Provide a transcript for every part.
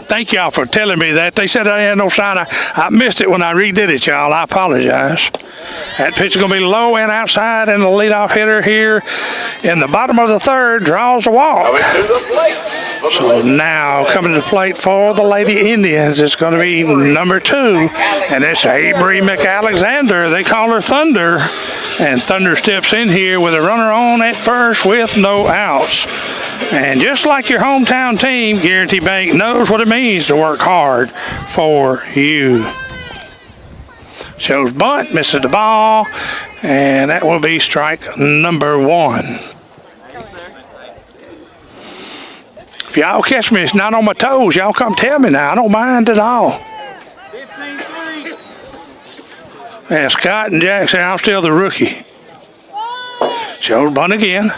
Thank y'all for telling me that. They said I had no sign. I missed it when I redid it, y'all. I apologize. That pitch is going to be low and outside, and the leadoff hitter here in the bottom of the third draws a walk. So now coming to the plate for the Lady Indians, it's going to be number 2, and it's Avery McAlexander. They call her Thunder, and Thunder steps in here with a runner on at first with no outs. And just like your hometown team, Guarantee Bank knows what it means to work hard for you. Shows bunt, misses the ball, and that will be strike number 1. If y'all catch me, it's not on my toes. Y'all come tell me now. I don't mind at all. 15-3. And Scott and Jack say I'm still the rookie. Shows bunt again.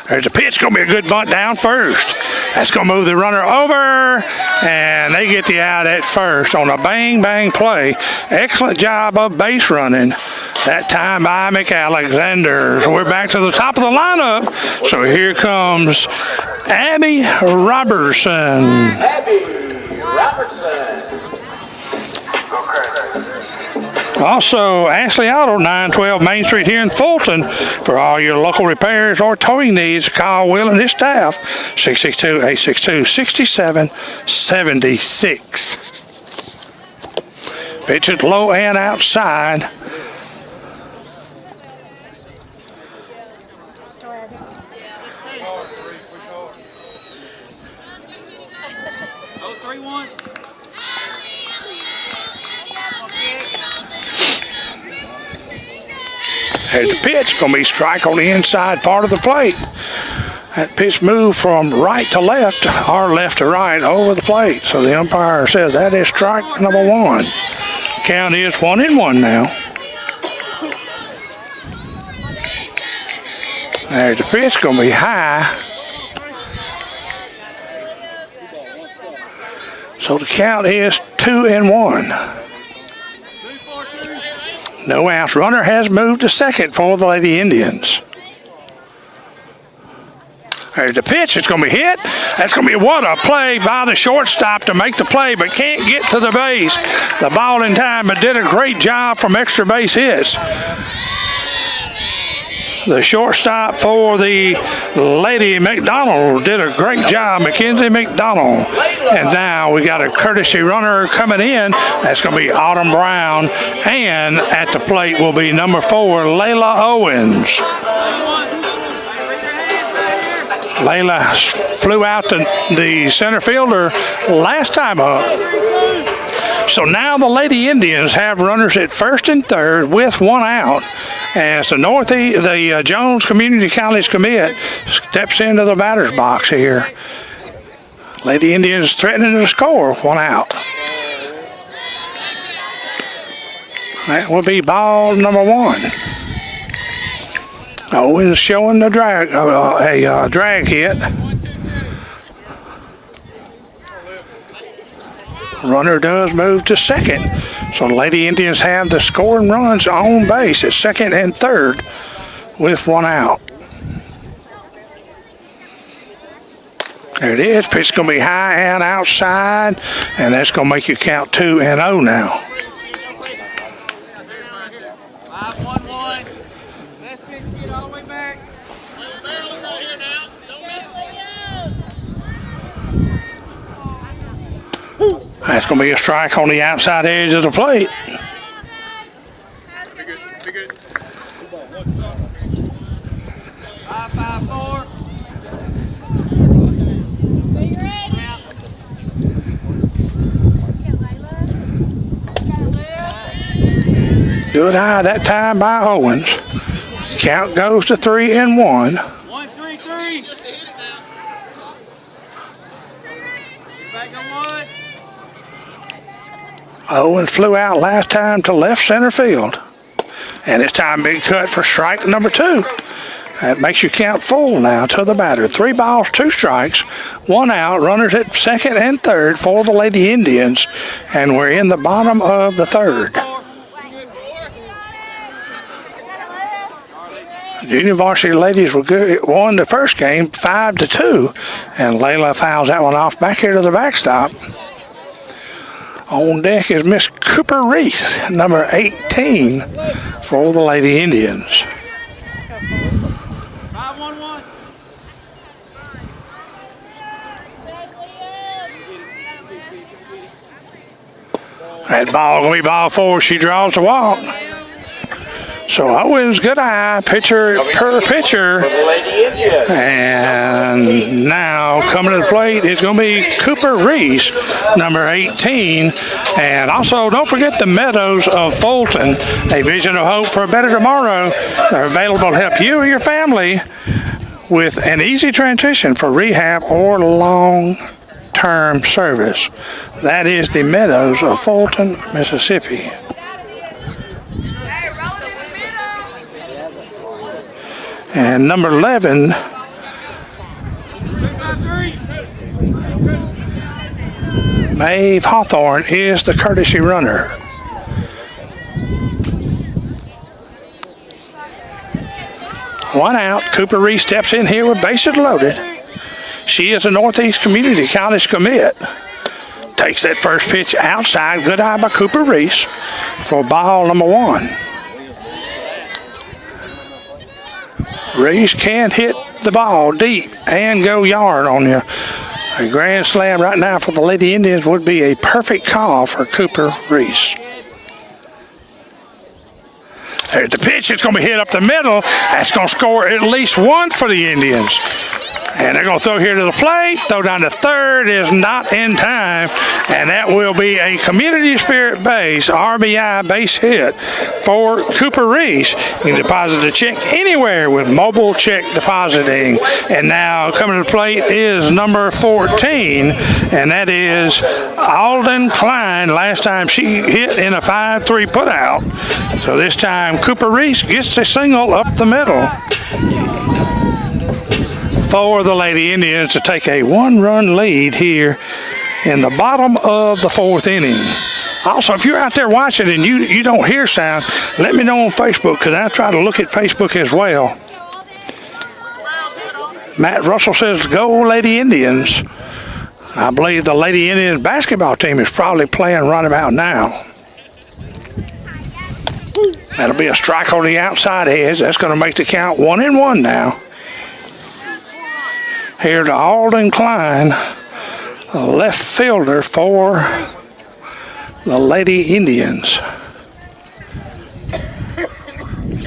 There's a pitch. Going to be a good bunt down first. That's going to move the runner over, and they get the out at first on a bang-bang play. Excellent job of base running. That time by McAlexander. So we're back to the top of the lineup. So here comes Abby Robertson. Also, Ashley Auto, 912 Main Street here in Fulton. For all your local repairs or towing needs, call Will and his staff, 662-862-6776. Pitch it low and outside. There's the pitch. Going to be strike on the inside part of the plate. That pitch moved from right to left or left to right over the plate. So the umpire says that is strike number 1. Count is 1-1 now. There's the pitch. Going to be high. So the count is 2-1. No outs. Runner has moved to second for the Lady Indians. There's the pitch. It's going to be hit. That's going to be what a play by the shortstop to make the play, but can't get to the base. The ball in time, but did a great job from extra base hits. The shortstop for the Lady McDonald did a great job, Mackenzie McDonald. And now we got a courtesy runner coming in. That's going to be Autumn Brown. And at the plate will be number 4, Layla Owens. Layla flew out the center fielder last time up. So now the Lady Indians have runners at first and third with 1 out. As the Jones Community College commit steps into the batter's box here. Lady Indians threatening to score, 1 out. That will be ball number 1. Owens showing the drag, a drag hit. Runner does move to second. So the Lady Indians have the scoring runs on base at second and third with 1 out. There it is. Pitch going to be high and outside, and that's going to make you count 2-0 now. 5-1-1. Last pitch get all the way back. That's going to be a strike on the outside edge of the plate. Be good. 5-5-4. Good eye that time by Owens. Count goes to 3-1. 1-3-3. Back on 1. Owens flew out last time to left center field. And it's time big cut for strike number 2. That makes you count full now to the batter. 3 balls, 2 strikes, 1 out. Runners at second and third for the Lady Indians. And we're in the bottom of the third. Junior varsity ladies were good. Won the first game 5-2, and Layla fouls that one off back here to the backstop. On deck is Miss Cooper Reese, number 18 for the Lady Indians. 5-1-1. That ball going to be ball 4. She draws the walk. So Owens, good eye, pitcher per pitcher. And now coming to the plate is going to be Cooper Reese, number 18. And also, don't forget the Meadows of Fulton, a vision of hope for a better tomorrow. They're available to help you or your family with an easy transition for rehab or long-term service. That is the Meadows of Fulton, Mississippi. And number 11, Maeve Hawthorne, is the courtesy runner. One out. Cooper Reese steps in here with bases loaded. She is a Northeast Community College commit. Takes that first pitch outside. Good eye by Cooper Reese for ball number 1. Reese can't hit the ball deep and go yard on you. A grand slam right now for the Lady Indians would be a perfect call for Cooper Reese. There's the pitch. It's going to be hit up the middle. That's going to score at least 1 for the Indians. And they're going to throw here to the plate. Throw down to third is not in time. And that will be a Community Spirit base, RBI base hit for Cooper Reese. You can deposit a check anywhere with mobile check depositing. And now coming to the plate is number 14. And that is Alden Klein. Last time she hit in a 5-3 put out. So this time Cooper Reese gets a single up the middle for the Lady Indians to take a 1-run lead here in the bottom of the 4th inning. Also, if you're out there watching and you don't hear sound, let me know on Facebook, because I try to look at Facebook as well. Matt Russell says, go Lady Indians. I believe the Lady Indians basketball team is probably playing right about now. That'll be a strike on the outside edge. That's going to make the count 1-1 now. Here to Alden Klein, a left fielder for the Lady Indians.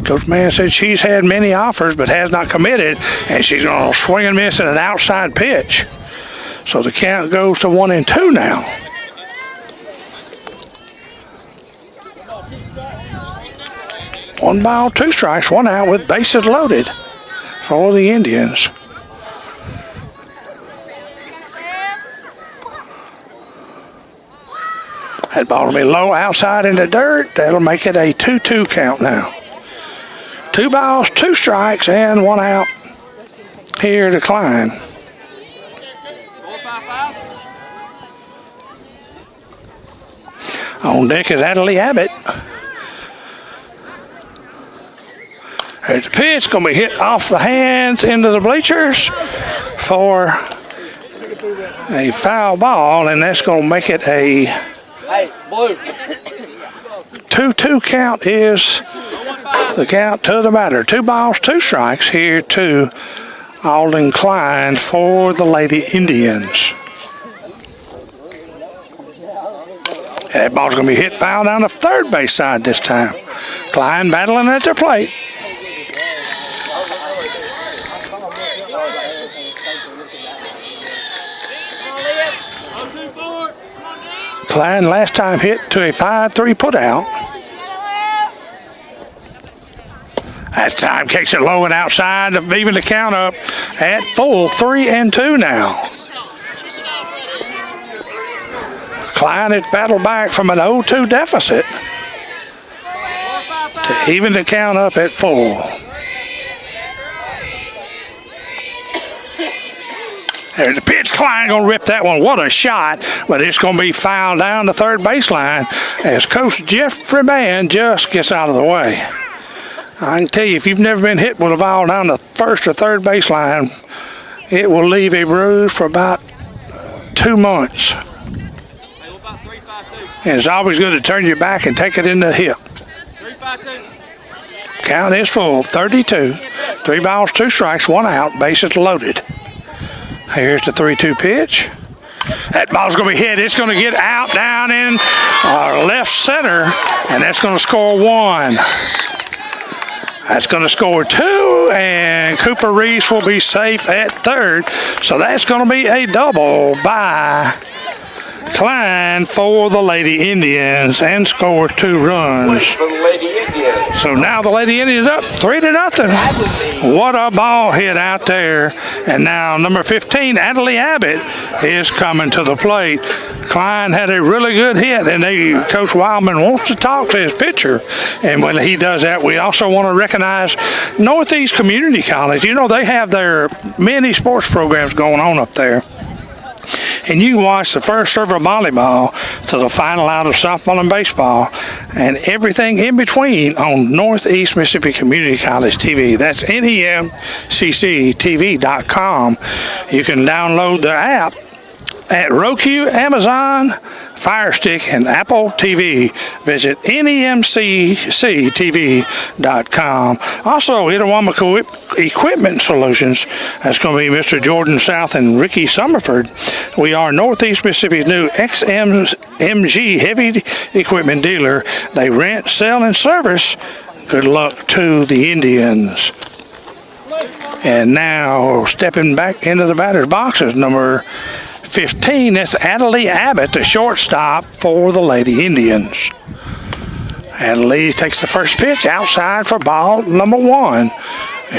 Coach Mann said she's had many offers but has not committed, and she's going to swing and miss at an outside pitch. So the count goes to 1-2 now. One ball, 2 strikes, 1 out with bases loaded for the Indians. That ball will be low outside in the dirt. That'll make it a 2-2 count now. 2 balls, 2 strikes, and 1 out here to Klein. On deck is Adelie Abbott. There's the pitch, going to be hit off the hands into the bleachers for a foul ball, and that's going to make it a 2-2 count is the count to the batter. 2 balls, 2 strikes here to Alden Klein for the Lady Indians. And that ball's going to be hit foul down the third base side this time. Klein battling at the plate. Klein last time hit to a 5-3 put out. That time kicks it low and outside, even the count up at full 3-2 now. Klein has battled back from an 0-2 deficit to even the count up at full. There's the pitch. Klein going to rip that one. What a shot. But it's going to be fouled down the third baseline as Coach Jeffrey Mann just gets out of the way. I can tell you, if you've never been hit with a ball down the first or third baseline, it will leave a bruise for about 2 months. And it's always good to turn your back and take it in the hip. Count is full, 32. 3 balls, 2 strikes, 1 out, bases loaded. Here's the 3-2 pitch. That ball's going to be hit. It's going to get out down in left center, and that's going to score 1. That's going to score 2, and Cooper Reese will be safe at third. So that's going to be a double by Klein for the Lady Indians and score 2 runs. So now the Lady Indians up 3-0. What a ball hit out there. And now number 15, Adley Abbott, is coming to the plate. Klein had a really good hit, and Coach Wildman wants to talk to his pitcher. And when he does that, we also want to recognize Northeast Community College. You know, they have their many sports programs going on up there. And you can watch the first serve of volleyball to the final out of softball and baseball and everything in between on Northeast Mississippi Community College TV. That's NEMCCTV.com. You can download the app at Roku, Amazon, Fire Stick, and Apple TV. Visit NEMCCTV.com. Also, Itawamba Equipment Solutions. That's going to be Mr. Jordan South and Ricky Summerford. We are Northeast Mississippi's new XMG heavy equipment dealer. They rent, sell, and service. Good luck to the Indians. And now, stepping back into the batter's box is number 15, that's Adley Abbott, the shortstop for the Lady Indians. Adley takes the first pitch outside for ball number 1.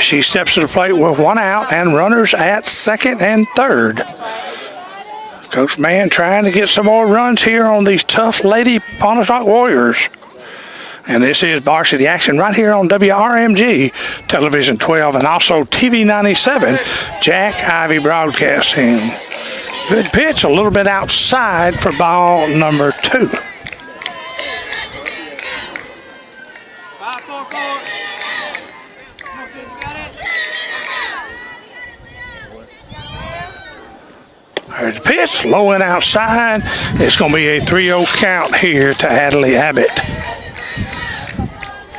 She steps to the plate with 1 out and runners at second and third. Coach Mann trying to get some more runs here on these tough Lady Pontotoc Warriors. And this is Varsity Action right here on WRMG Television 12 and also TV 97, Jack Ivy Broadcasting. Good pitch, a little bit outside for ball number 2. 5-4-4. There's the pitch, low and outside. It's going to be a 3-0 count here to Adley Abbott.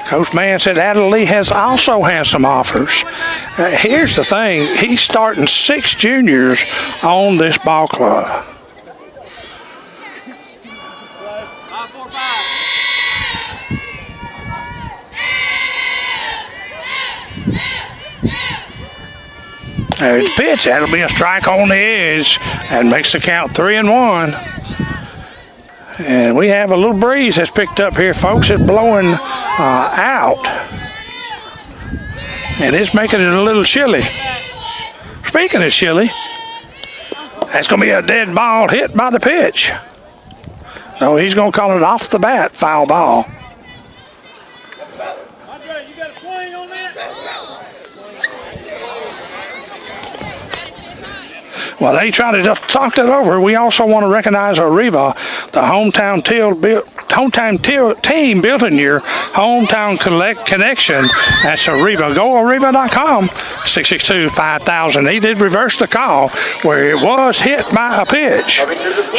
Coach Mann said Adley has also had some offers. Here's the thing, he's starting 6 juniors on this ball club. 5-4-5. There's the pitch, that'll be a strike on the edge and makes the count 3-1. And we have a little breeze that's picked up here, folks. It's blowing out. And it's making it a little chilly. Speaking of chilly, that's going to be a dead ball hit by the pitch. So he's going to call it off the bat, foul ball. Andre, you got a swing on that? Well, they try to just talk that over. We also want to recognize Arriva, the hometown team built in your hometown connection. That's Arriva. Go Arriva.com, 662-5000. He did reverse the call where it was hit by a pitch.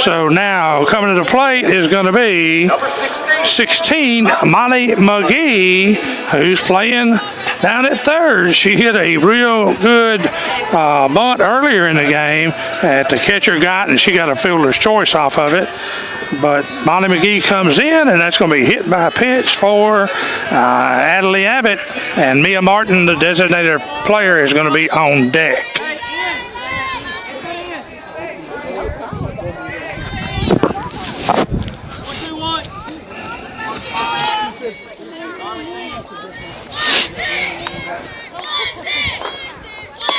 So now coming to the plate is going to be 16, Molly McGee, who's playing down at third. She hit a real good bunt earlier in the game that the catcher got, and she got a fielder's choice off of it. But Molly McGee comes in, and that's going to be hit by a pitch for Adley Abbott. And Mia Martin, the designated player, is going to be on deck.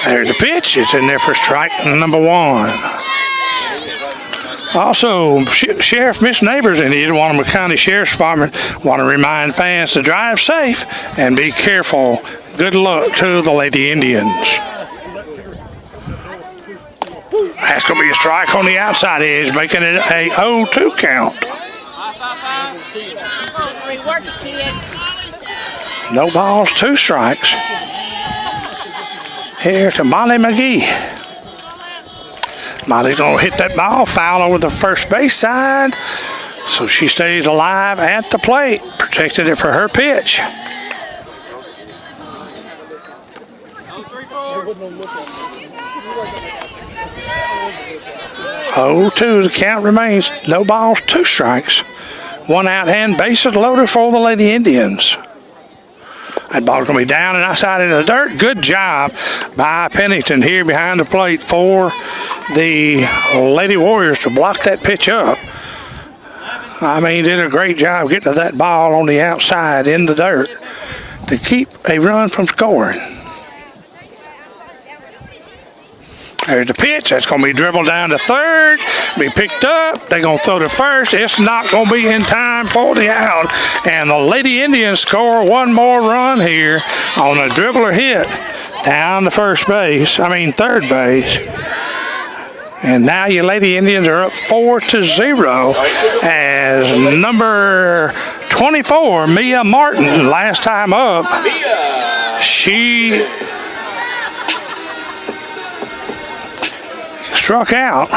There's the pitch. It's in there for strike number 1. Also, Sheriff Miss Neighbors in the Itawamba County Sheriff's Department want to remind fans to drive safe and be careful. Good luck to the Lady Indians. That's going to be a strike on the outside edge, making it a 0-2 count. No balls, 2 strikes. Here to Molly McGee. Molly's going to hit that ball, foul over the first base side. So she stays alive at the plate, protected it for her pitch. 0-2, the count remains. No balls, 2 strikes. 1 out and bases loaded for the Lady Indians. That ball's going to be down and outside into the dirt. Good job by Pennington here behind the plate for the Lady Warriors to block that pitch up. I mean, did a great job getting to that ball on the outside in the dirt to keep a run from scoring. There's the pitch. That's going to be dribbled down to third. Be picked up. They're going to throw to first. It's not going to be in time for the out. And the Lady Indians score 1 more run here on a dribbler hit down to third base. And now your Lady Indians are up 4-0 as number 24, Mia Martin, last time up, she struck out.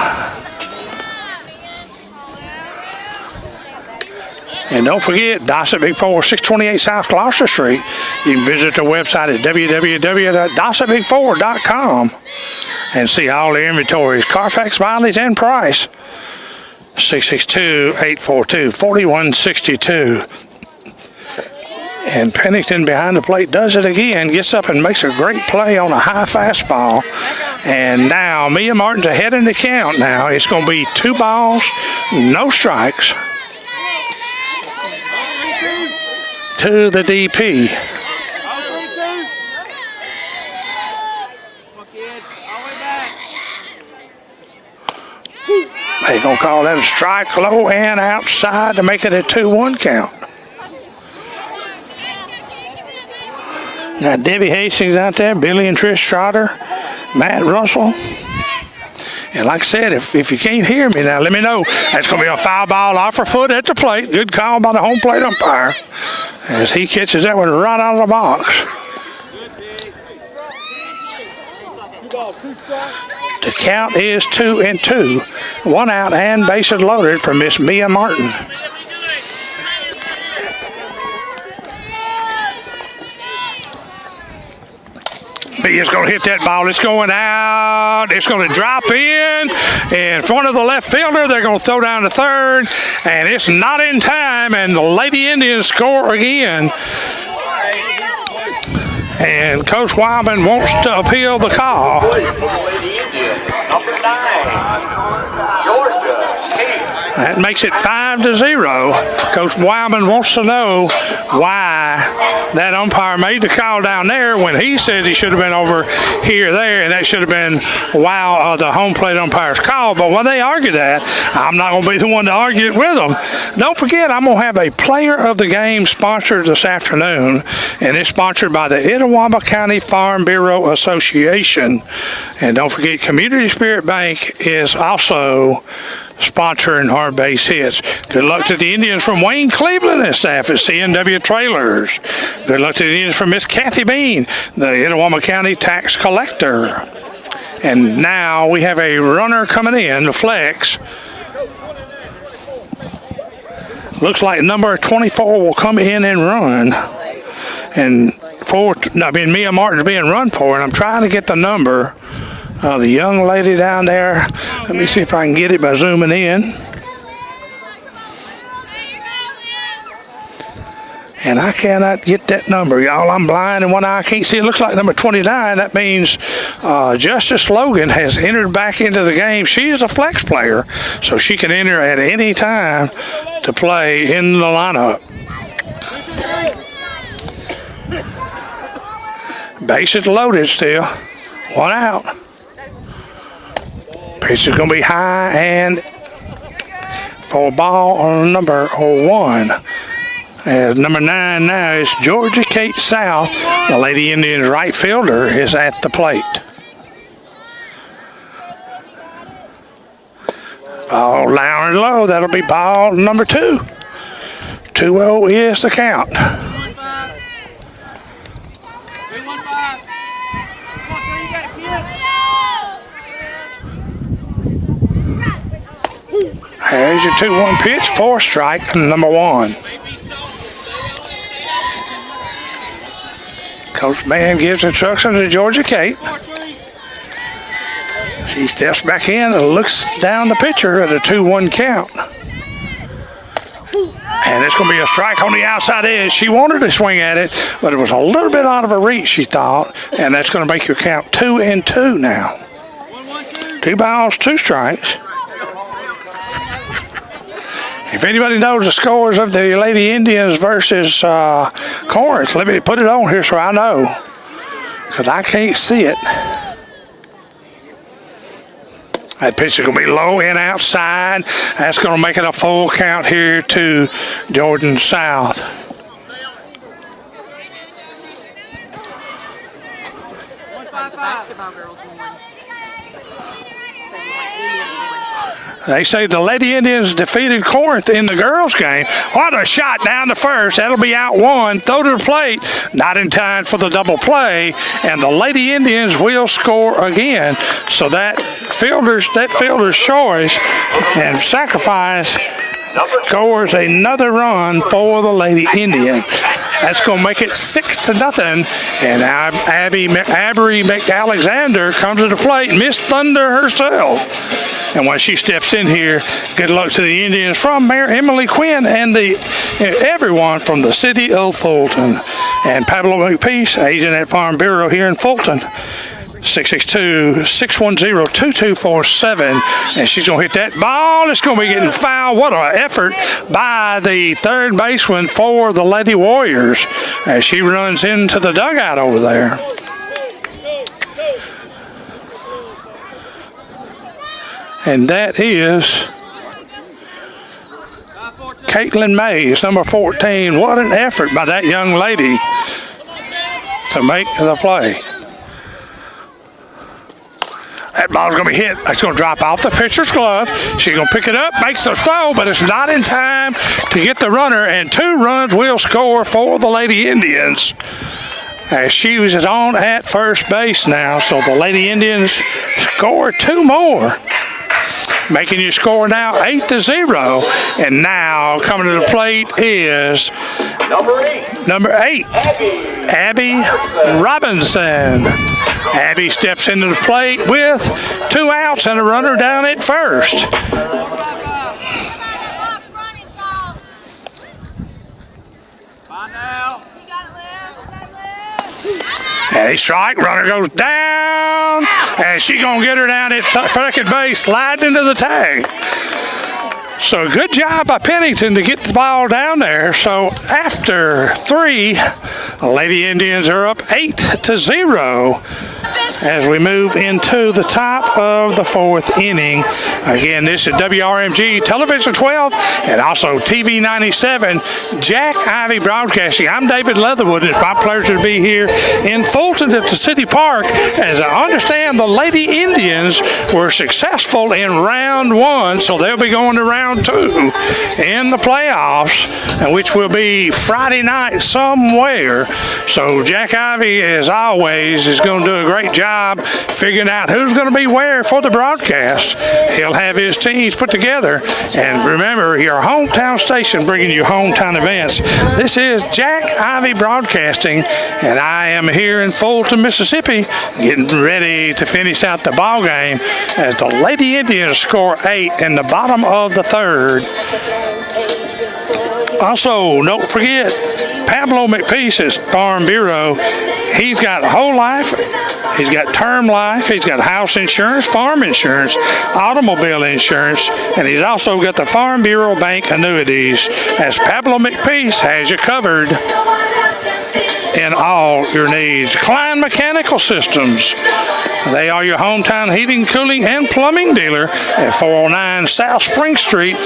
And don't forget, Dossett Big 4, 628 South Gloucester Street. You can visit their website at www.dossettbig4.com and see all the inventories, Carfax, mileage, and price. 662-842-4162. And Pennington behind the plate does it again, gets up and makes a great play on a high fastball. And now Mia Martin's ahead in the count now. It's going to be 2 balls, no strikes to the DP. They're going to call that a strike low and outside to make it a 2-1 count. Now Debbie Hastings out there, Billy and Trish Trotter, Matt Russell. And like I said, if you can't hear me now, let me know. That's going to be a foul ball off her foot at the plate. Good call by the home plate umpire as he catches that one right out of the box. The count is 2-2. 1 out and bases loaded for Miss Mia Martin. Mia's going to hit that ball. It's going out. It's going to drop in front of the left fielder. They're going to throw down to third, and it's not in time, and the Lady Indians score again. And Coach Wyman wants to appeal the call. That makes it 5-0. Coach Wyman wants to know why that umpire made the call down there when he says he should have been over here, there, and that should have been the home plate umpire's call. But when they argue that, I'm not going to be the one to argue it with them. Don't forget, I'm going to have a player of the game sponsored this afternoon, and it's sponsored by the Itawamba County Farm Bureau Association. And don't forget, Community Spirit Bank is also sponsoring our base hits. Good luck to the Indians from Wayne Cleveland and staff at CNW Trailers. Good luck to the Indians from Miss Kathy Bean, the Itawamba County Tax Collector. And now we have a runner coming in, the flex. Looks like number 24 will come in and run. And Mia Martin's being run for, and I'm trying to get the number. The young lady down there, let me see if I can get it by zooming in. And I cannot get that number, y'all. I'm blind in one eye. I can't see. It looks like number 29. That means Justice Logan has entered back into the game. She's a flex player, so she can enter at any time to play in the lineup. Bases loaded still. 1 out. Pitch is going to be high and for ball on number 1. As number 9 now is Georgia Kate South. The Lady Indians right fielder is at the plate. Ball down and low. That'll be ball number 2. 2-0 is the count. There's your 2-1 pitch for strike number 1. Coach Mann gives instruction to Georgia Kate. She steps back in and looks down the pitcher at a 2-1 count. And it's going to be a strike on the outside edge. She wanted to swing at it, but it was a little bit out of her reach, she thought. And that's going to make your count 2-2 now. 2 balls, 2 strikes. If anybody knows the scores of the Lady Indians versus Corinth, let me put it on here so I know, because I can't see it. That pitch is going to be low and outside. That's going to make it a full count here to Jordan South. They say the Lady Indians defeated Corinth in the girls' game. What a shot down the first. That'll be out 1. Throw to the plate. Not in time for the double play. And the Lady Indians will score again. So that fielder's choice and sacrifice scores another run for the Lady Indian. That's going to make it 6-0. And Abby McAlexander comes to the plate. Miss Thunder herself. And when she steps in here, good luck to the Indians from Mayor Emily Quinn and everyone from the city of Fulton. And Pablo McPeace, agent at Farm Bureau here in Fulton. 662-610-2247. And she's going to hit that ball. It's going to be getting foul. What an effort by the third baseman for the Lady Warriors as she runs into the dugout over there. And that is Caitlin Mays, number 14. What an effort by that young lady to make the play. That ball's going to be hit. It's going to drop off the pitcher's glove. She's going to pick it up, makes the throw, but it's not in time to get the runner, and 2 runs will score for the Lady Indians. As she was on at first base now, so the Lady Indians score 2 more. Making your score now 8-0. And now coming to the plate is number 8, Abby Robinson. Abby steps into the plate with 2 outs and a runner down at first. And a strike, runner goes down, and she's going to get her down at second base, sliding into the tag. So good job by Pennington to get the ball down there. So after 3, the Lady Indians are up 8-0 as we move into the top of the 4th inning. Again, this is WRMG Television 12 and also TV 97, Jack Ivy Broadcasting. I'm David Leatherwood. It's my pleasure to be here in Fulton at the City Park. As I understand, the Lady Indians were successful in round 1, so they'll be going to round 2 in the playoffs, which will be Friday night somewhere. So Jack Ivy, as always, is going to do a great job figuring out who's going to be where for the broadcast. He'll have his teams put together. And remember, your hometown station bringing you hometown events. This is Jack Ivy Broadcasting, and I am here in Fulton, Mississippi, getting ready to finish out the ball game as the Lady Indians score 8 in the bottom of the 3rd. Also, don't forget, Pablo McPeace is Farm Bureau. He's got whole life, he's got term life, he's got house insurance, farm insurance, automobile insurance, and he's also got the Farm Bureau Bank annuities, as Pablo McPeace has you covered in all your needs. Klein Mechanical Systems. They are your hometown heating, cooling, and plumbing dealer at 409 South Spring Street,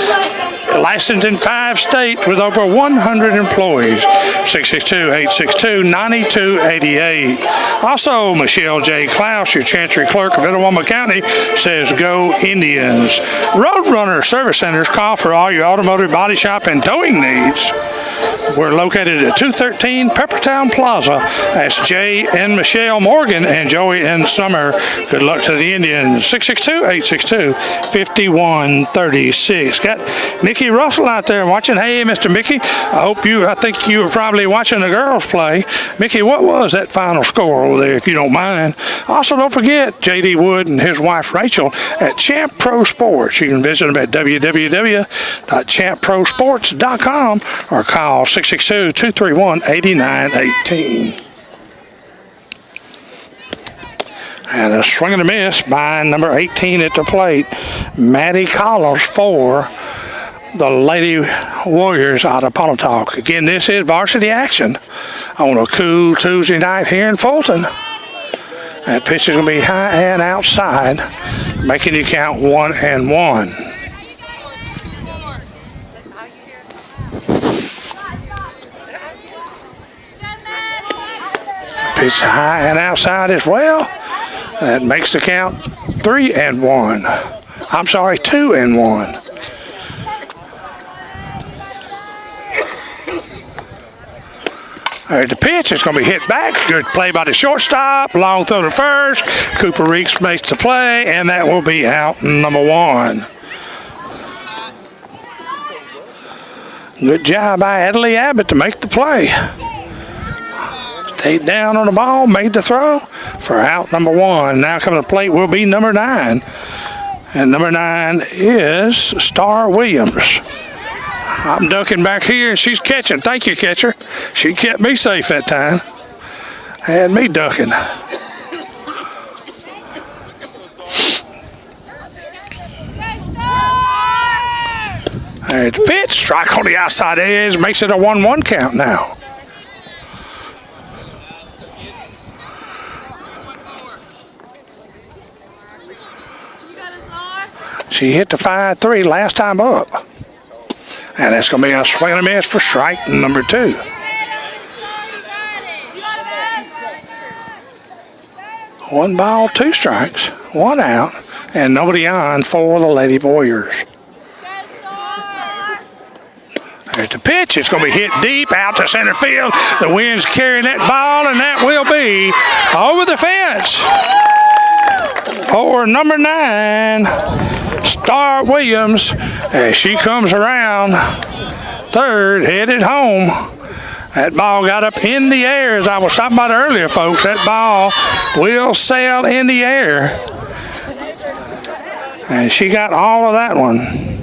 licensed in 5 states with over 100 employees. 662-862-9288. Also, Michelle J. Klaus, your Chancery Clerk of Itawamba County, says go Indians. Roadrunner Service Centers call for all your automotive body shop and towing needs. We're located at 213 Peppertown Plaza. That's Jay and Michelle Morgan and Joey and Summer. Good luck to the Indians. 662-862-5136. Got Mickey Russell out there watching. Hey, Mr. Mickey. I think you were probably watching the girls play. Mickey, what was that final score over there, if you don't mind? Also, don't forget J.D. Wood and his wife Rachel at Champ Pro Sports. You can visit them at www.champprosports.com or call 662-231-8918. And a swing and a miss by number 18 at the plate, Maddie Collins for the Lady Warriors out of Pontotoc. Again, this is varsity action on a cool Tuesday night here in Fulton. That pitch is going to be high and outside, making you count 1-1. Pitch high and outside as well. That makes the count 3-1. I'm sorry, 2-1. There's the pitch. It's going to be hit back. Good play by the shortstop. Long throw to first. Cooper Reeks makes the play, and that will be out number 1. Good job by Adley Abbott to make the play. Stayed down on the ball, made the throw for out number 1. Now coming to the plate will be number 9. And number 9 is Star Williams. I'm ducking back here, and she's catching. Thank you, catcher. She kept me safe that time. Had me ducking. There's the pitch. Strike on the outside edge. Makes it a 1-1 count now. She hit the 5-3 last time up. And that's going to be a swing and a miss for strike number 2. One ball, 2 strikes, 1 out, and nobody on for the Lady Warriors. There's the pitch. It's going to be hit deep out to center field. The wind's carrying that ball, and that will be over the fence for number 9. Star Williams, as she comes around third, headed home. That ball got up in the air, as I was talking about earlier, folks. That ball will sail in the air. And she got all of that one. And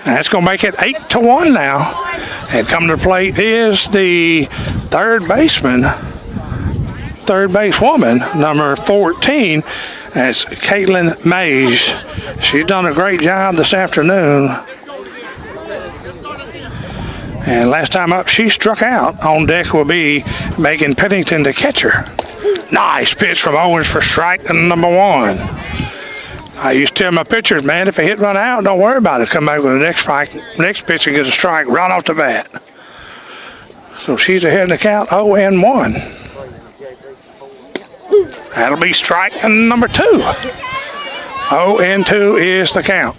that's going to make it 8-1 now. And coming to the plate is the third base woman, number 14. That's Caitlin Mays. She's done a great job this afternoon. And last time up, she struck out. On deck will be Megan Pennington, the catcher. Nice pitch from Owens for strike number 1. I used to tell my pitchers, man, if they hit run out, don't worry about it. Come back with the next pitch and get a strike right off the bat. So she's ahead in the count, 0-1. That'll be strike number 2. 0-2 is the count.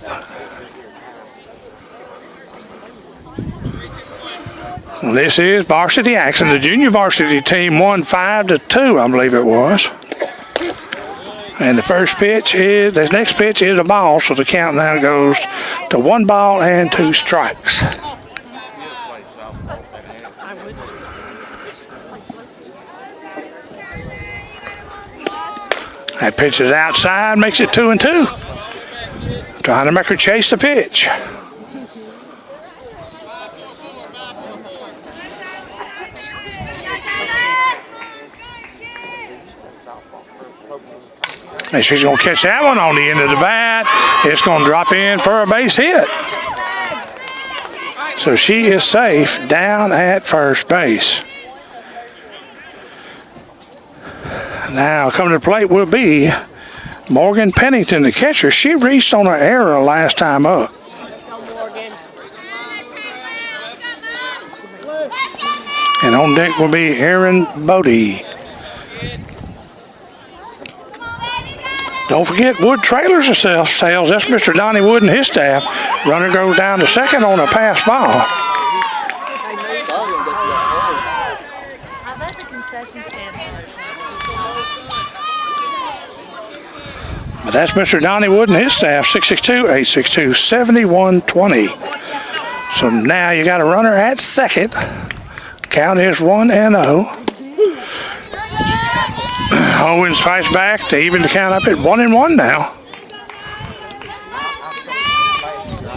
This is varsity action. The junior varsity team won 5-2, I believe it was. And the next pitch is a ball, so the count now goes to 1 ball and 2 strikes. That pitch is outside, makes it 2-2. Trying to make her chase the pitch. And she's going to catch that one on the end of the bat. It's going to drop in for a base hit. So she is safe down at first base. Now coming to the plate will be Morgan Pennington, the catcher. She reached on her error last time up. And on deck will be Aaron Bodie. Don't forget Wood Trailers and Sales. That's Mr. Donnie Wood and his staff. Runner goes down to second on a pass ball. But that's Mr. Donnie Wood and his staff, 662-862-7120. So now you got a runner at second. Count is 1-0. Owens fights back to even the count up at 1-1 now.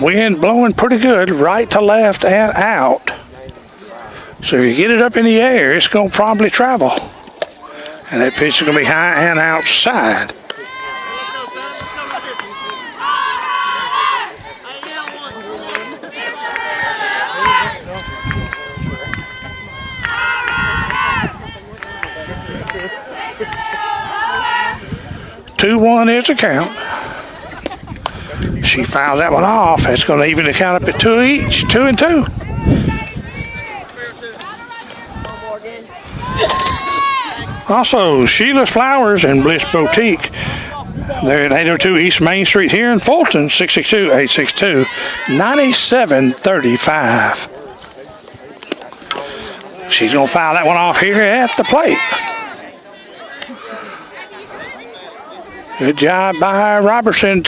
Wind blowing pretty good, right to left and out. So if you get it up in the air, it's going to probably travel. And that pitch is going to be high and outside. Two-one is the count. She fouled that one off. That's going to even the count up at 2 each, 2-2. Also, Sheila's Flowers and Bliss Boutique. They're at 802 East Main Street here in Fulton, 662-862-9735. She's going to foul that one off here at the plate. Good job by Robertson,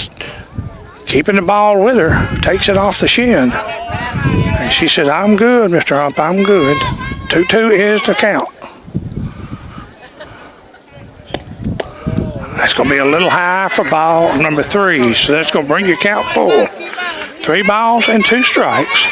keeping the ball with her. Takes it off the shin. And she said, I'm good, Mr. Hump, I'm good. 2-2 is the count. That's going to be a little high for ball number 3, so that's going to bring your count full. 3 balls and 2 strikes.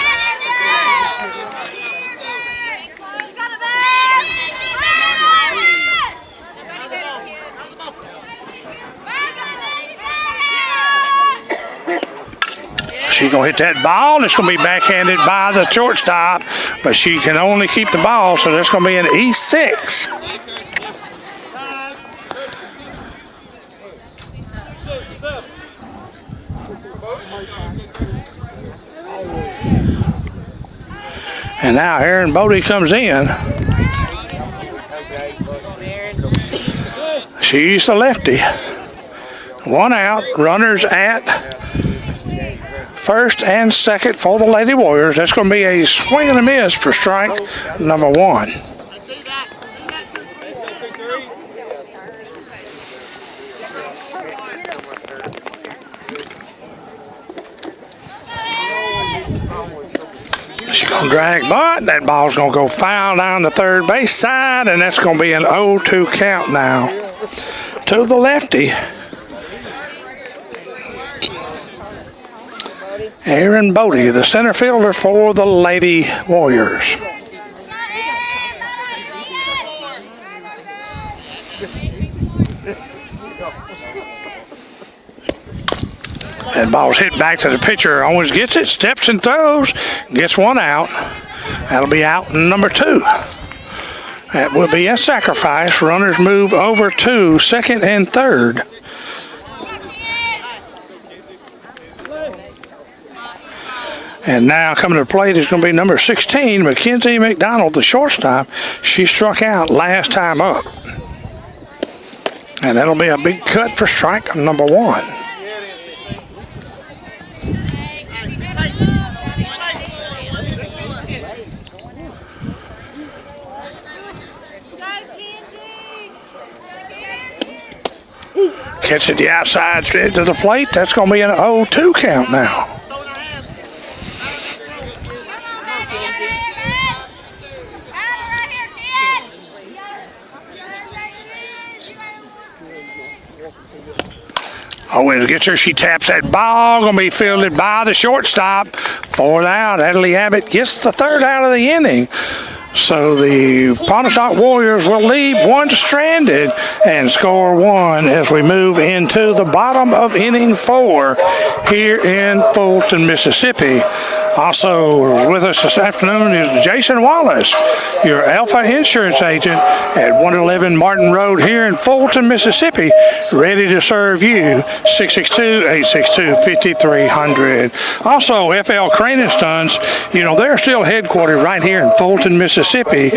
She's going to hit that ball. It's going to be backhanded by the shortstop, but she can only keep the ball, so that's going to be an E6. And now Aaron Bodie comes in. She's the lefty. 1 out, runners at first and second for the Lady Warriors. That's going to be a swing and a miss for strike number 1. She's going to drag, but that ball's going to go foul down the third base side, and that's going to be an 0-2 count now to the lefty. Aaron Bodie, the center fielder for the Lady Warriors. That ball's hit back to the pitcher. Owens gets it, steps and throws, gets 1 out. That'll be out number 2. That will be a sacrifice. Runners move over to second and third. And now coming to the plate is going to be number 16, Mackenzie McDonald, the shortstop. She struck out last time up. And that'll be a big cut for strike number 1. Catch it the outside to the plate. That's going to be an 0-2 count now. Owens gets her. She taps that ball. Going to be fielded by the shortstop. 4th out. Adley Abbott gets the 3rd out of the inning. So the Pontotoc Warriors will leave 1 stranded and score 1 as we move into the bottom of inning 4 here in Fulton, Mississippi. Also with us this afternoon is Jason Wallace, your Alpha Insurance agent at 111 Martin Road here in Fulton, Mississippi, ready to serve you. 662-862-5300. Also, FL Crane & Sons, you know, they're still headquartered right here in Fulton, Mississippi,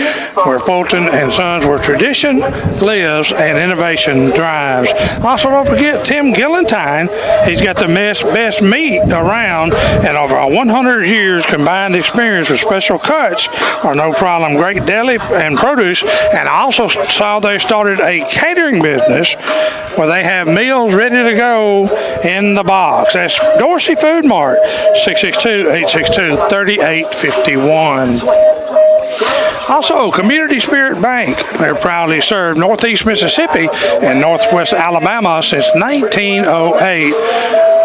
where Fulton & Sons, where tradition lives and innovation drives. Also, don't forget Tim Gillentine. He's got the best meat around and over 100 those years, combined experience with special cuts or no problem great deli and produce. And I also saw they started a catering business where they have meals ready to go in the box. That's Dorsey Food Mart, 662-862-3851. Also, Community Spirit Bank. They're proudly served Northeast Mississippi and Northwest Alabama since 1908.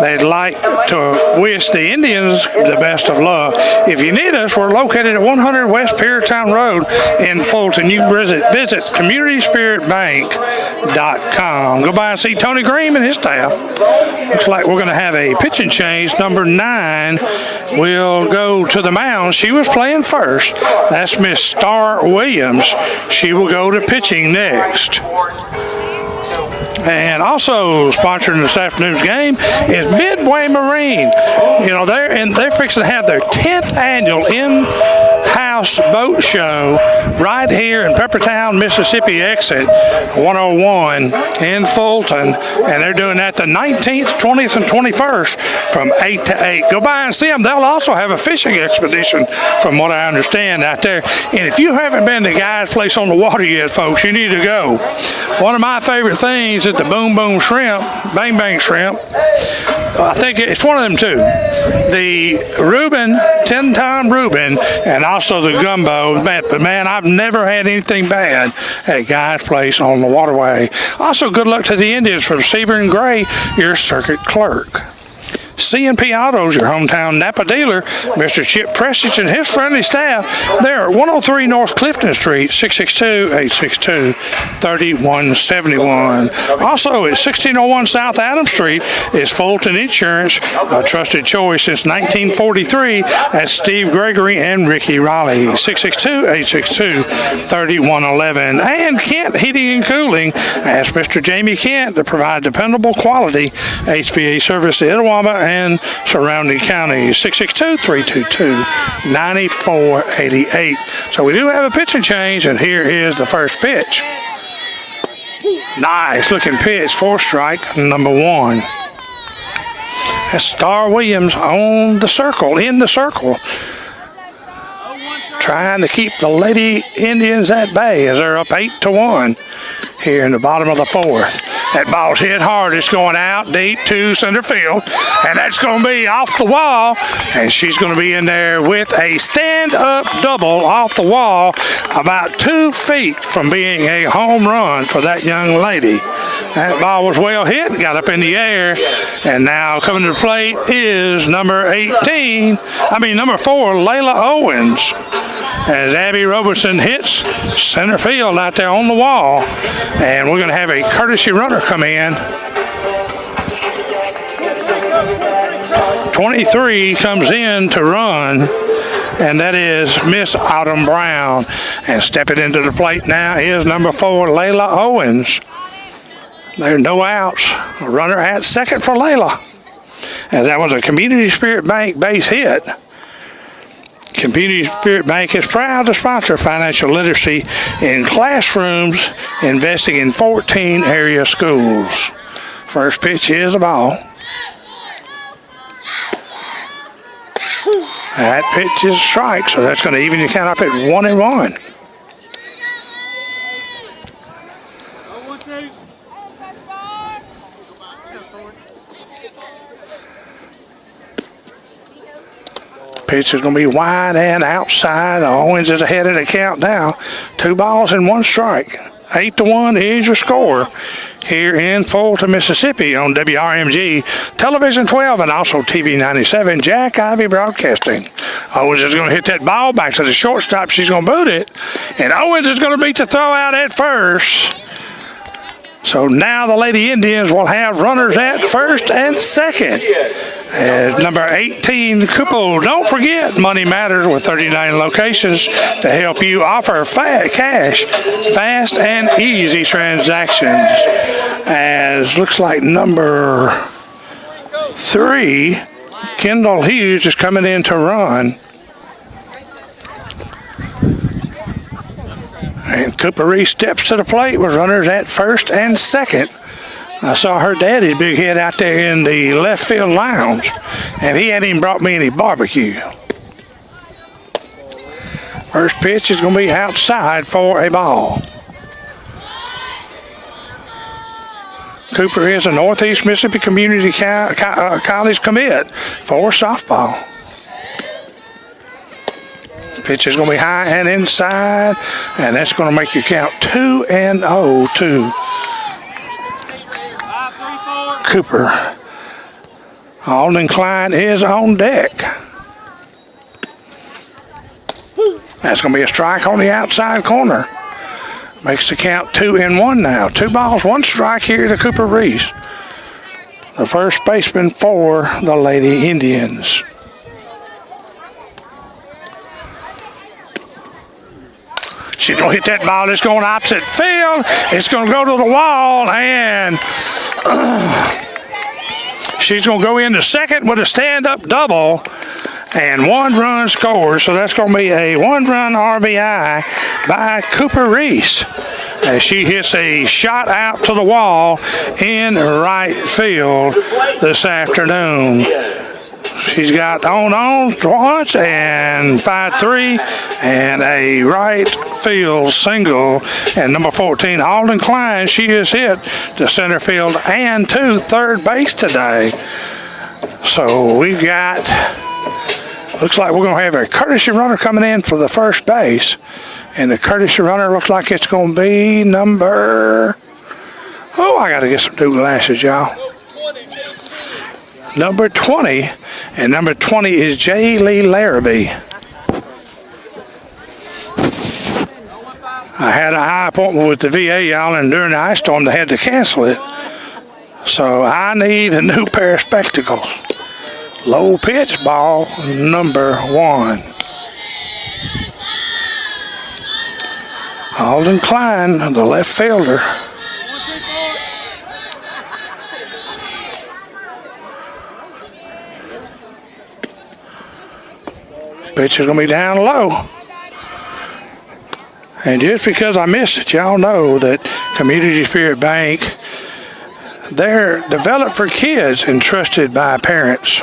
They'd like to wish the Indians the best of luck. If you need us, we're located at 100 West Peartown Road in Fulton. You can visit CommunitySpiritBank.com. Go by and see Tony Green and his staff. Looks like we're going to have a pitching change. Number 9 will go to the mound. She was playing first. That's Miss Star Williams. She will go to pitching next. And also sponsoring this afternoon's game is Midway Marine. You know, they're fixing to have their 10th annual in-house boat show right here in Peppertown, Mississippi exit 101 in Fulton. And they're doing that the 19th, 20th, and 21st from 8 to 8. Go by and see them. They'll also have a fishing expedition from what I understand out there. And if you haven't been to Guy's Place on the Water yet, folks, you need to go. One of my favorite things is the Boom Boom Shrimp, Bang Bang Shrimp. I think it's one of them too. The Reuben, 10-time Reuben, and also the gumbo. But man, I've never had anything bad at Guy's Place on the Waterway. Also, good luck to the Indians from Sebring Gray, your circuit clerk. C&P Autos, your hometown Napa dealer, Mr. Chip Prestich and his friendly staff. They're at 103 North Clifton Street, 662-862-3171. Also at 1601 South Adams Street is Fulton Insurance, a trusted choice since 1943. That's Steve Gregory and Ricky Riley, 662-862-3111. And Kent Heating and Cooling, ask Mr. Jamie Kent to provide dependable quality HVAC service to Itawamba and surrounding counties, 662-322-9488. So we do have a pitching change, and here is the first pitch. Nice looking pitch, 4th strike, number 1. That's Star Williams on the circle, in the circle, trying to keep the Lady Indians at bay as they're up 8-1 here in the bottom of the 4th. That ball's hit hard. It's going out deep to center field, and that's going to be off the wall, and she's going to be in there with a stand-up double off the wall, about 2 feet from being a home run for that young lady. That ball was well hit, got up in the air, and now coming to the plate is number 4, Layla Owens, as Abby Robertson hits center field out there on the wall. And we're going to have a courtesy runner come in. 23 comes in to run, and that is Miss Autumn Brown. And stepping into the plate now is number 4, Layla Owens. There are no outs. A runner at second for Layla. And that was a Community Spirit Bank base hit. Community Spirit Bank is proud to sponsor financial literacy in classrooms, investing in 14 area schools. First pitch is a ball. That pitch is a strike, so that's going to even you count up at 1-1. Pitch is going to be wide and outside. Owens is ahead of the count now. 2 balls and 1 strike. 8-1 is your score here in Fulton, Mississippi on WRMG Television 12 and also TV 97, Jack Ivy Broadcasting. Owens is going to hit that ball back to the shortstop. She's going to boot it. And Owens is going to beat the throw out at first. So now the Lady Indians will have runners at first and second. As number 18, Kupo. Don't forget, Money Matters with 39 locations to help you offer cash, fast and easy transactions. As looks like number 3, Kendall Hughes is coming in to run. And Cooper Reese steps to the plate with runners at first and second. I saw her daddy's big head out there in the left field lounge, and he hadn't even brought me any barbecue. First pitch is going to be outside for a ball. Cooper is a Northeast Mississippi Community College commit for softball. Pitch is going to be high and inside, and that's going to make you count 2-0 to Cooper. Alden Klein is on deck. That's going to be a strike on the outside corner. Makes the count 2-1 now. 2 balls, 1 strike here to Cooper Reese, the first baseman for the Lady Indians. She's going to hit that ball. It's going opposite field. It's going to go to the wall, and she's going to go into second with a stand-up double, and 1 run scores. So that's going to be a 1-run RBI by Cooper Reese as she hits a shot out to the wall in right field this afternoon. She's got on once and 5-3 and a right field single. And number 14, Alden Klein, she has hit to center field and to third base today. So we've got, looks like we're going to have a courtesy runner coming in for the first base. And the courtesy runner looks like it's going to be number, I got to get some new glasses, y'all. Number 20, and number 20 is J. Lee Larrabee. I had an eye appointment with the VA, y'all, and during the ice storm they had to cancel it. So I need a new pair of spectacles. Low pitch, ball number 1. Alden Klein, the left fielder. Pitch is going to be down low. And just because I missed it, y'all know that Community Spirit Bank, they're developed for kids and trusted by parents.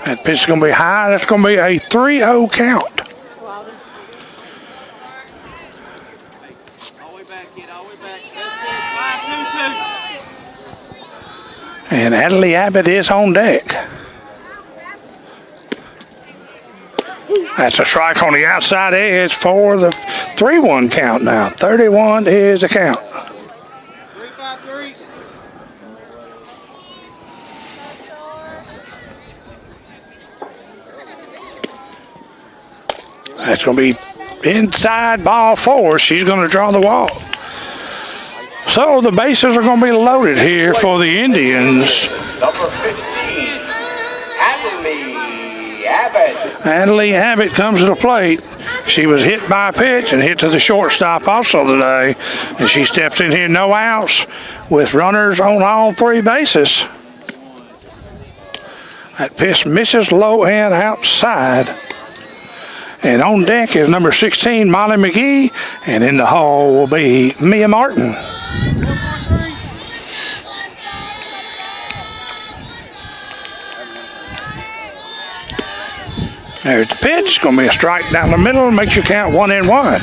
That pitch is going to be high. That's going to be a 3-0 count. And Adley Abbott is on deck. That's a strike on the outside edge for the 3-1 count now. 31 is the count. 3-5-3. That's going to be inside ball 4. She's going to draw the walk. So the bases are going to be loaded here for the Indians. Number 15, Adley Abbott. Adley Abbott comes to the plate. She was hit by a pitch and hit to the shortstop also today. And she steps in here, no outs, with runners on all 3 bases. That pitch misses low and outside. And on deck is number 16, Molly McGee. And in the hall will be Mia Martin. There's the pitch. Going to be a strike down the middle. Makes you count 1-1.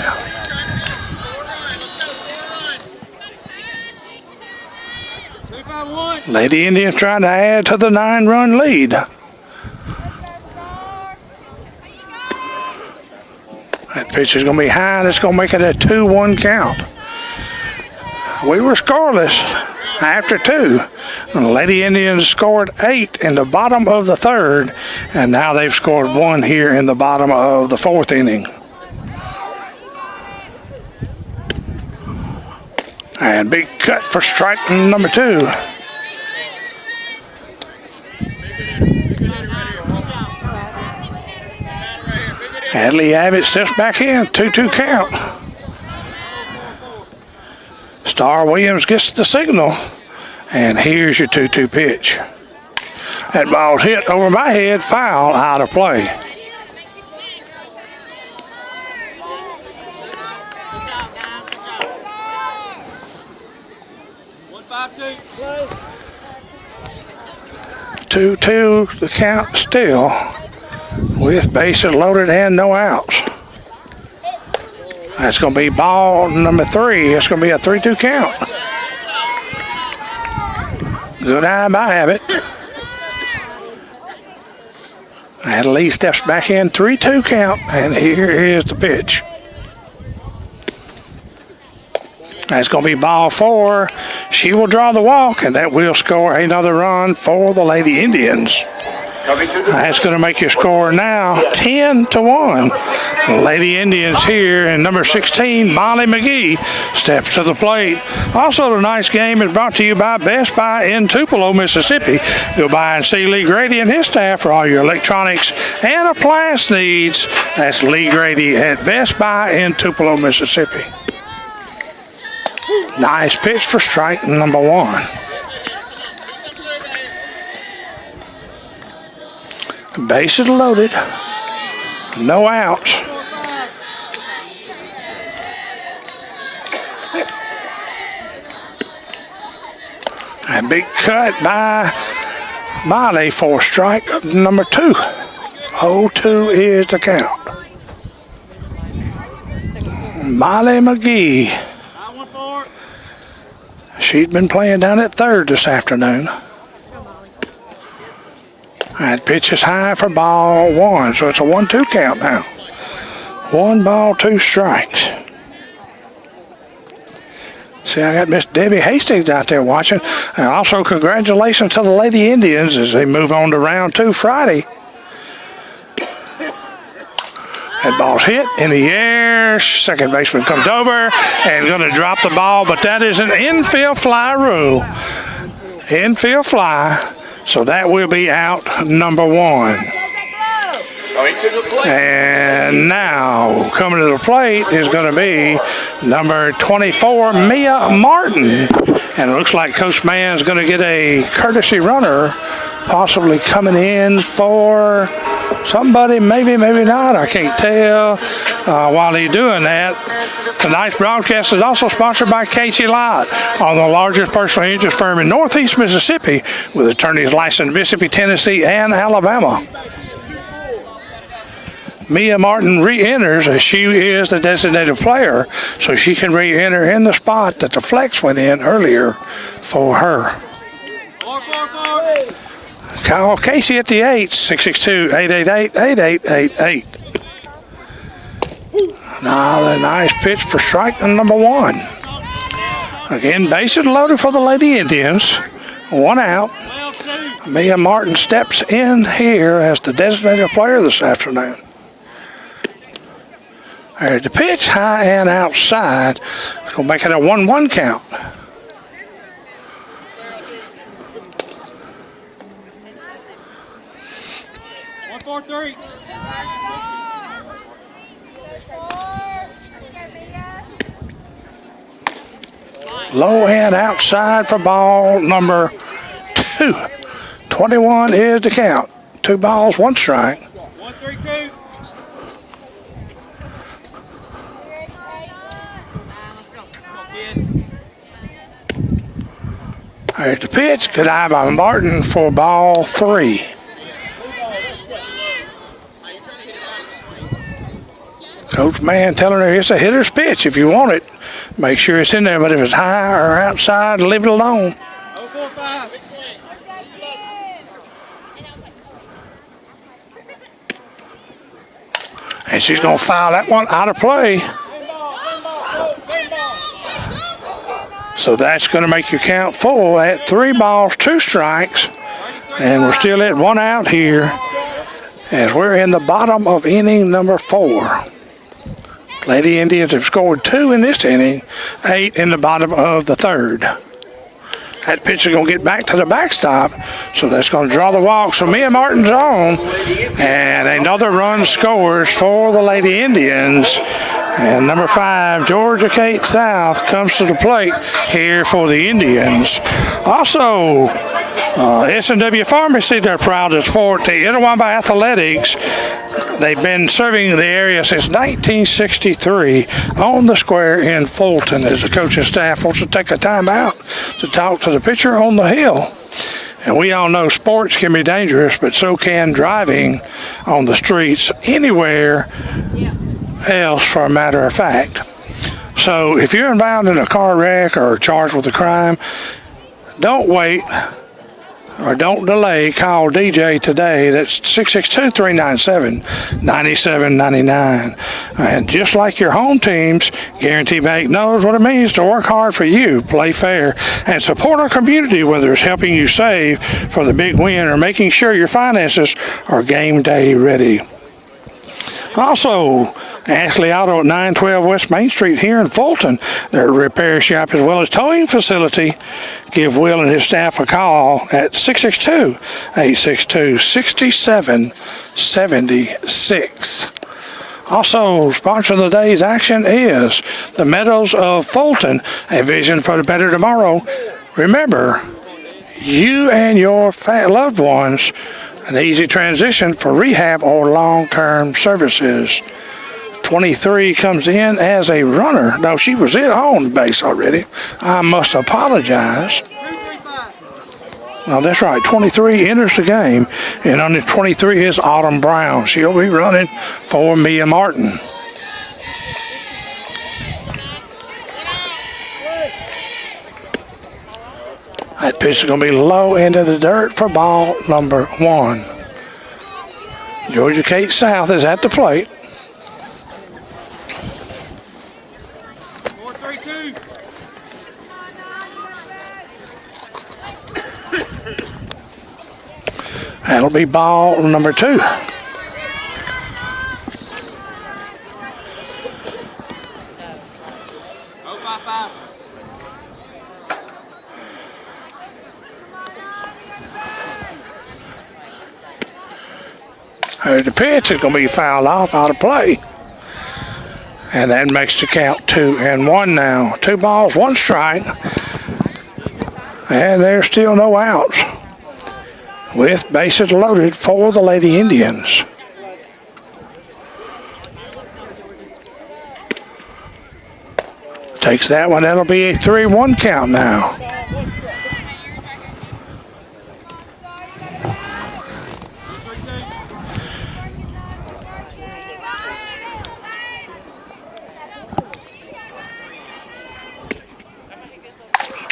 Lady Indians trying to add to the 9-run lead. That pitch is going to be high. That's going to make it a 2-1 count. We were scoreless after 2. And the Lady Indians scored 8 in the bottom of the 3rd, and now they've scored 1 here in the bottom of the 4th inning. And big cut for strike number 2. Adley Abbott steps back in, 2-2 count. Star Williams gets the signal, and here's your 2-2 pitch. That ball's hit over my head, foul, out of play. 2-2 the count still, with bases loaded and no outs. That's going to be ball number 3. It's going to be a 3-2 count. Good eye by Abbott. And Lee steps back in, 3-2 count, and here is the pitch. That's going to be ball 4. She will draw the walk, and that will score another run for the Lady Indians. That's going to make your score now 10-1. The Lady Indians here, and number 16, Molly McGee, steps to the plate. Also, tonight's game is brought to you by Best Buy in Tupelo, Mississippi. Go by and see Lee Grady and his staff for all your electronics and appliance needs. That's Lee Grady at Best Buy in Tupelo, Mississippi. Nice pitch for strike number 1. Bases loaded. No outs. A big cut by Molly for strike number 2. 0-2 is the count. Molly McGee. She's been playing down at third this afternoon. That pitch is high for ball 1, so it's a 1-2 count now. 1 ball, 2 strikes. See, I got Miss Debbie Hastings out there watching. And also, congratulations to the Lady Indians as they move on to round 2 Friday. That ball's hit in the air. Second baseman comes over and going to drop the ball, but that is an infield fly rule. Infield fly. So that will be out number 1. And now coming to the plate is going to be number 24, Mia Martin. And it looks like Coach Mann's going to get a courtesy runner, possibly coming in for somebody, maybe not. I can't tell while he's doing that. Tonight's broadcast is also sponsored by Casey Lott, on the largest personal injury firm in Northeast Mississippi, with attorneys licensed in Mississippi, Tennessee, and Alabama. Mia Martin re-enters as she is the designated player, so she can re-enter in the spot that the flex went in earlier for her. Call Casey at the 8, 662-888-8888. Now the nice pitch for strike number 1. Again, bases loaded for the Lady Indians. 1 out. Mia Martin steps in here as the designated player this afternoon. There's the pitch, high and outside. It's going to make it a 1-1 count. Low and outside for ball number 2. 21 is the count. 2 balls, 1 strike. 1-3-2. There's the pitch. Good eye by Martin for ball 3. Coach Mann telling her it's a hitter's pitch. If you want it, make sure it's in there. But if it's high or outside, leave it alone. 0-4-5. And she's going to foul that one out of play. So that's going to make your count full at 3 balls, 2 strikes. And we're still at 1 out here as we're in the bottom of inning number 4. Lady Indians have scored 2 in this inning, 8 in the bottom of the 3rd. That pitch is going to get back to the backstop, so that's going to draw the walk. So Mia Martin's on, and another run scores for the Lady Indians. And number 5, Georgia Kate South, comes to the plate here for the Indians. Also, S&W Pharmacy, they're proud to support the Itawamba Athletics. They've been serving the area since 1963 on the square in Fulton, as the coaching staff wants to take a time out to talk to the pitcher on the hill. And we all know sports can be dangerous, but so can driving on the streets anywhere else, for a matter of fact. So if you're involved in a car wreck or charged with a crime, don't wait or don't delay. Call DJ today. That's 662-397-9799. And just like your home teams, Guarantee Bank knows what it means to work hard for you, play fair, and support our community, whether it's helping you save for the big win or making sure your finances are game day ready. Also, Ashley Auto at 912 West Main Street here in Fulton. Their repair shop as well as towing facility. Give Will and his staff a call at 662-862-6776. Also, sponsor of the day's action is the Meadows of Fulton, a vision for the better tomorrow. Remember, you and your loved ones, an easy transition for rehab or long-term services. 23 comes in as a runner. No, she was at home base already. I must apologize. No, that's right. 23 enters the game, and on the 23 is Autumn Brown. She'll be running for Mia Martin. That pitch is going to be low into the dirt for ball number 1. Georgia Kate South is at the plate. 4-3-2. That'll be ball number 2. 0-5-5. The pitch is going to be fouled off out of play. And that makes the count 2-1 now. 2 balls, 1 strike. And there's still no outs. With bases loaded for the Lady Indians. Takes that one. That'll be a 3-1 count now.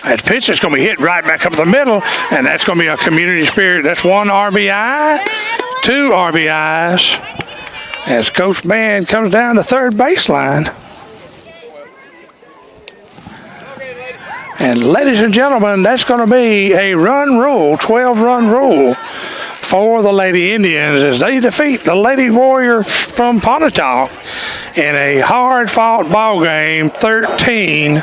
That pitch is going to be hit right back up the middle, and that's going to be a community spirit. That's 1 RBI, 2 RBIs, as Coach Band comes down the third baseline. And ladies and gentlemen, that's going to be a run rule, 12-run rule for the Lady Indians as they defeat the Lady Warrior from Pontotoc in a hard-fought ball game, 13-2.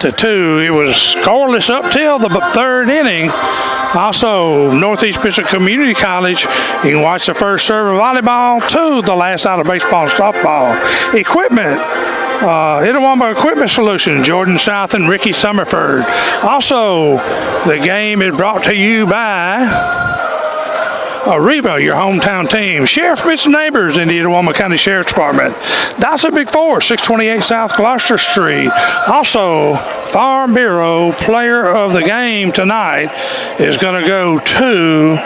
It was scoreless up till the 3rd inning. Also, Northeast Bishop Community College, you can watch the first serve of volleyball to the last out of baseball and softball. Equipment, Itawamba Equipment Solutions, Jordan South and Ricky Summerford. Also, the game is brought to you by Arriva, your hometown team. Sheriff Mitch Neighbors in the Itawamba County Sheriff's Department. Dawson Big Four, 628 South Gloucester Street. Also, Farm Bureau player of the game tonight is going to go to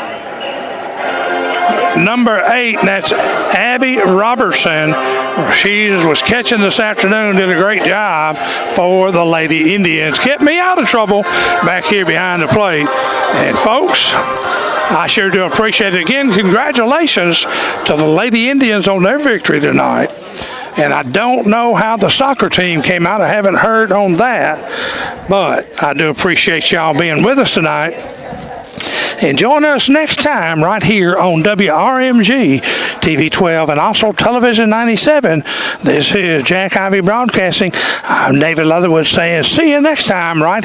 number 8, and that's Abby Robertson. She was catching this afternoon, did a great job for the Lady Indians. Kept me out of trouble back here behind the plate. And folks, I sure do appreciate it. Again, congratulations to the Lady Indians on their victory tonight. And I don't know how the soccer team came out. I haven't heard on that. But I do appreciate y'all being with us tonight. And join us next time right here on WRMG TV 12 and also Television 97. This is Jack Ivy Broadcasting. I'm David Leatherwood saying see you next time right